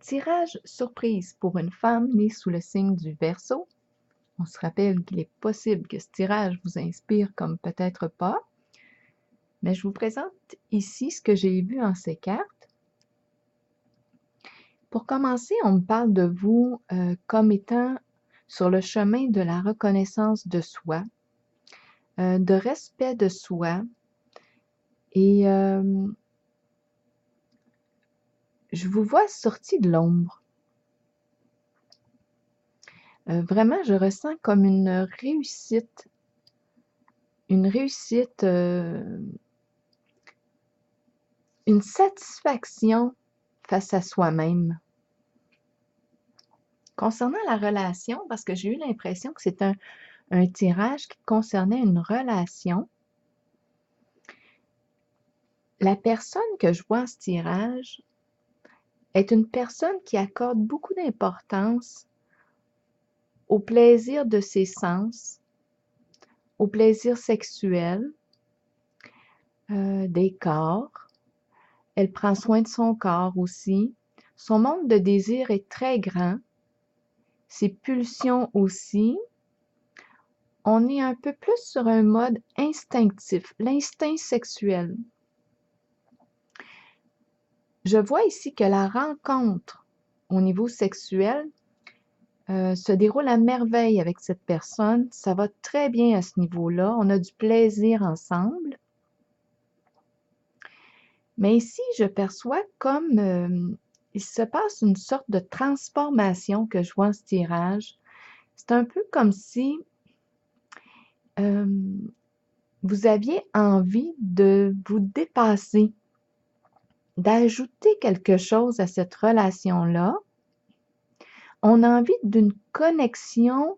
Tirage surprise pour une femme née sous le signe du Verseau. On se rappelle qu'il est possible que ce tirage vous inspire comme peut-être pas, mais je vous présente ici ce que j'ai vu en ces cartes. Pour commencer, on me parle de vous comme étant sur le chemin de la reconnaissance de soi, de respect de soi, et je vous vois sorti de l'ombre. Vraiment, je ressens comme une réussite, une satisfaction face à soi-même. Concernant la relation, parce que j'ai eu l'impression que c'est un tirage qui concernait une relation, la personne que je vois en ce tirage est une personne qui accorde beaucoup d'importance au plaisir de ses sens, au plaisir sexuel, des corps. Elle prend soin de son corps aussi. Son monde de désir est très grand. Ses pulsions aussi. On est un peu plus sur un mode instinctif, l'instinct sexuel. Je vois ici que la rencontre au niveau sexuel se déroule à merveille avec cette personne. Ça va très bien à ce niveau-là. On a du plaisir ensemble. Mais ici, je perçois comme il se passe une sorte de transformation que je vois en ce tirage. C'est un peu comme si vous aviez envie de vous dépasser, d'ajouter quelque chose à cette relation-là. On a envie d'une connexion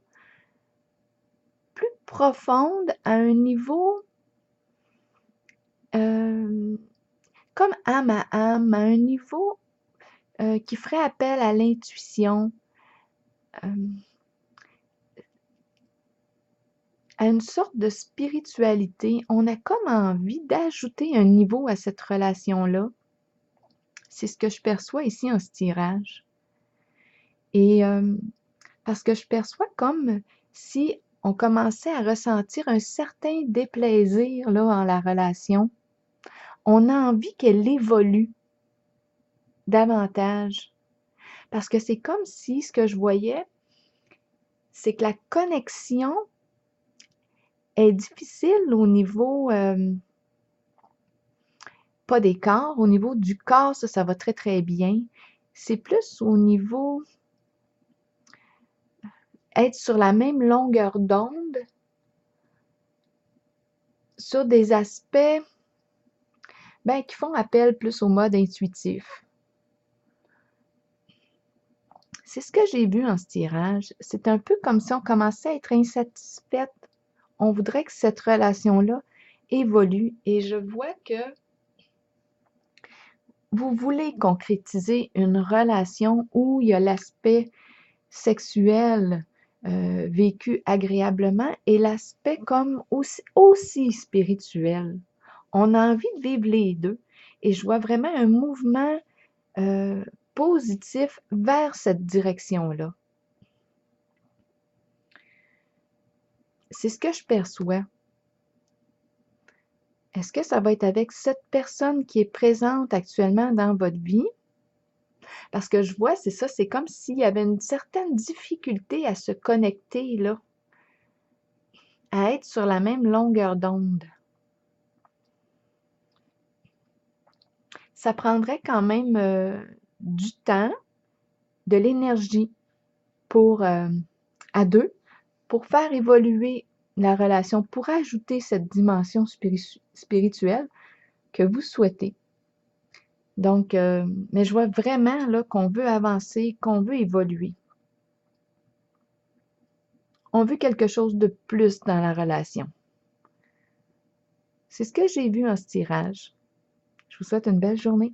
plus profonde à un niveau comme âme, à un niveau qui ferait appel à l'intuition, à une sorte de spiritualité. On a comme envie d'ajouter un niveau à cette relation-là. C'est ce que je perçois ici en ce tirage. Et parce que je perçois comme si on commençait à ressentir un certain déplaisir là, en la relation. On a envie qu'elle évolue davantage. Parce que c'est comme si ce que je voyais, c'est que la connexion est difficile au niveau, pas des corps, au niveau du corps, ça va très très bien. C'est plus au niveau être sur la même longueur d'onde sur des aspects qui font appel plus au mode intuitif. C'est ce que j'ai vu en ce tirage. C'est un peu comme si on commençait à être insatisfaite. On voudrait que cette relation-là évolue et je vois que vous voulez concrétiser une relation où il y a l'aspect sexuel vécu agréablement et l'aspect comme aussi spirituel. On a envie de vivre les deux et je vois vraiment un mouvement positif vers cette direction-là. C'est ce que je perçois. Est-ce que ça va être avec cette personne qui est présente actuellement dans votre vie? Parce que je vois, c'est ça, c'est comme s'il y avait une certaine difficulté à se connecter, là, à être sur la même longueur d'onde. Ça prendrait quand même du temps, de l'énergie pour à deux, pour faire évoluer la relation, pour ajouter cette dimension spirituelle que vous souhaitez. Donc, mais je vois vraiment là qu'on veut avancer, qu'on veut évoluer. On veut quelque chose de plus dans la relation. C'est ce que j'ai vu en ce tirage. Je vous souhaite une belle journée.